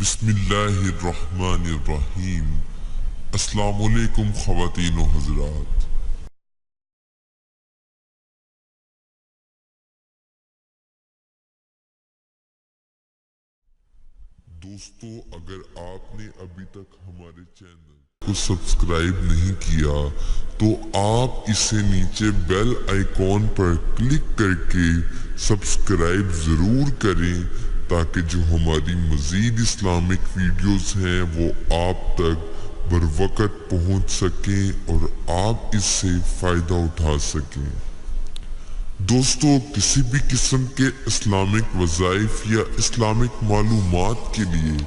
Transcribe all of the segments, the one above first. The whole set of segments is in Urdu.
بسم اللہ الرحمن الرحیم۔ السلام علیکم خواتین و حضرات۔ دوستو، اگر آپ نے ابھی تک ہمارے چینل کو سبسکرائب نہیں کیا تو آپ اسے نیچے بیل آئیکن پر کلک کر کے سبسکرائب ضرور کریں تاکہ جو ہماری مزید اسلامک ویڈیوز ہیں وہ آپ تک بروقت پہنچ سکیں اور آپ اس سے فائدہ اٹھا سکیں۔ دوستو، کسی بھی قسم کے اسلامک وظائف یا اسلامک معلومات کے لیے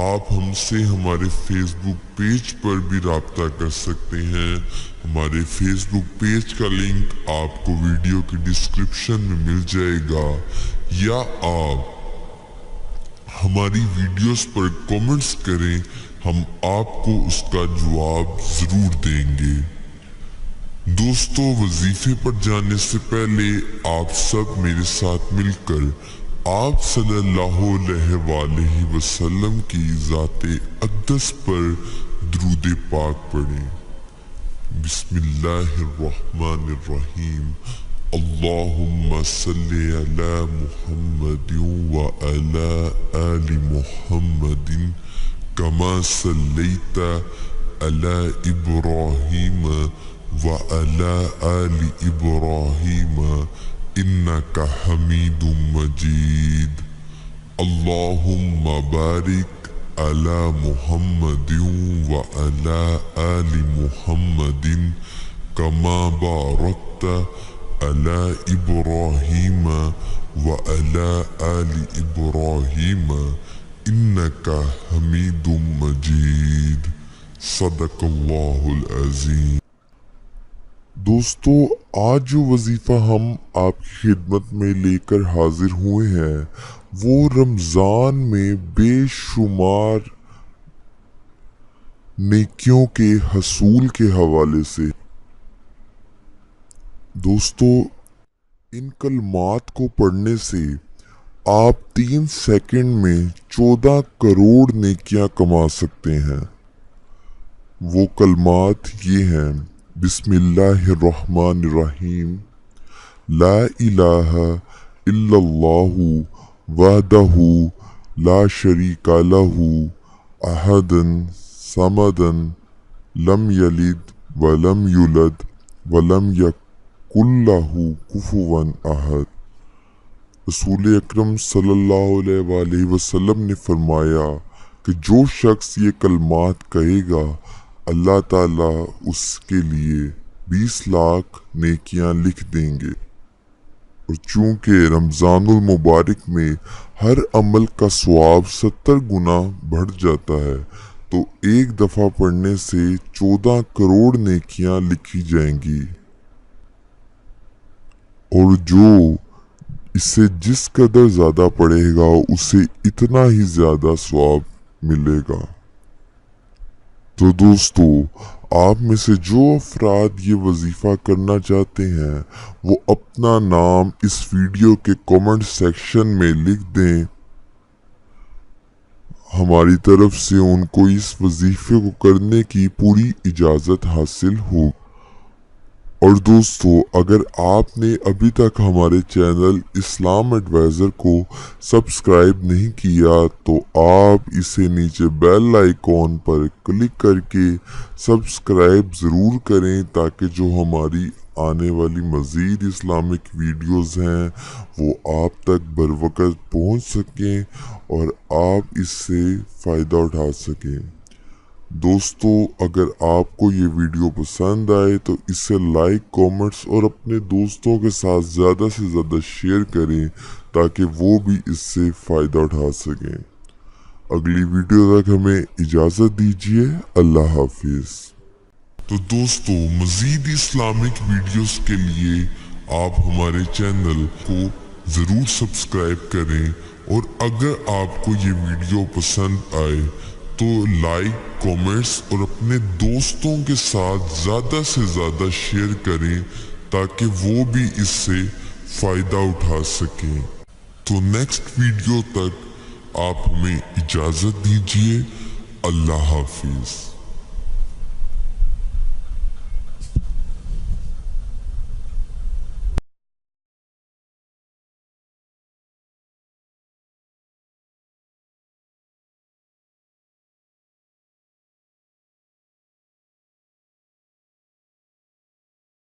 آپ ہم سے ہمارے فیس بک پیج پر بھی رابطہ کر سکتے ہیں۔ ہمارے فیس بک پیج کا لنک آپ کو ویڈیو کی ڈسکرپشن میں مل جائے گا، یا آپ ہماری ویڈیوز پر کامنٹس کریں، ہم آپ کو اس کا جواب ضرور دیں گے۔ دوستو، وظیفے پر جانے سے پہلے آپ سب میرے ساتھ مل کر آپ صلی اللہ علیہ وآلہ وسلم کی ذات اقدس پر درود پاک پڑھیں۔ بسم اللہ الرحمن الرحیم۔ اللہم صلی علی محمد وعلی آل محمد کما صلیت علی ابراہیم وعلی آل ابراہیم انک حمید مجید۔ اللہم بارک علی محمد وعلی آل محمد کما بارکت علی ابراہیم وعلی آل ابراہیم انک حمید مجید۔ صدق اللہ العظیم۔ دوستو، آج جو وظیفہ ہم آپ کی خدمت میں لے کر حاضر ہوئے ہیں وہ رمضان میں بے شمار نیکیوں کے حصول کے حوالے سے۔ دوستو، ان کلمات کو پڑھنے سے آپ 3 سیکنڈ میں 14 کروڑ نیکیاں کما سکتے ہیں۔ وہ کلمات یہ ہیں: بسم اللہ الرحمن الرحیم، لا الہ الا اللہ وحدہ لا شریک لہ احد صمد لم یلد ولم یولد ولم یکن لہ کفوا احد۔ رسول اکرم صلی اللہ علیہ وآلہ وسلم نے فرمایا کہ جو شخص یہ کلمات کہے گا اللہ تعالیٰ اس کے لیے 20 لاکھ نیکیاں لکھ دیں گے۔ اور چونکہ رمضان المبارک میں ہر عمل کا ثواب 70 گنا بڑھ جاتا ہے تو ایک دفعہ پڑھنے سے 14 کروڑ نیکیاں لکھی جائیں گی، اور جو اسے جس قدر زیادہ پڑھے گا اسے اتنا ہی زیادہ ثواب ملے گا۔ تو دوستو، آپ میں سے جو افراد یہ وظیفہ کرنا چاہتے ہیں وہ اپنا نام اس ویڈیو کے کامنٹ سیکشن میں لکھ دیں، ہماری طرف سے ان کو اس وظیفے کو کرنے کی پوری اجازت حاصل ہو۔ اور دوستو، اگر آپ نے ابھی تک ہمارے چینل اسلام ایڈوائزر کو سبسکرائب نہیں کیا تو آپ اسے نیچے بیل آئیکن پر کلک کر کے سبسکرائب ضرور کریں تاکہ جو ہماری آنے والی مزید اسلامک ویڈیوز ہیں وہ آپ تک بروقت پہنچ سکیں اور آپ اس سے فائدہ اٹھا سکیں۔ دوستو، اگر آپ کو یہ ویڈیو پسند آئے تو اسے لائک، کامنٹس اور اپنے دوستوں کے ساتھ زیادہ سے زیادہ شیئر کریں تاکہ وہ بھی اس سے فائدہ اٹھا سکیں۔ اگلی ویڈیو تک ہمیں اجازت دیجیے۔ اللہ حافظ۔ تو دوستو، مزید اسلامک ویڈیوز کے لیے آپ ہمارے چینل کو ضرور سبسکرائب کریں، اور اگر آپ کو یہ ویڈیو پسند آئے تو لائک، کامنٹس اور اپنے دوستوں کے ساتھ زیادہ سے زیادہ شیئر کریں تاکہ وہ بھی اس سے فائدہ اٹھا سکیں۔ تو نیکسٹ ویڈیو تک آپ ہمیں اجازت دیجیے۔ اللہ حافظ۔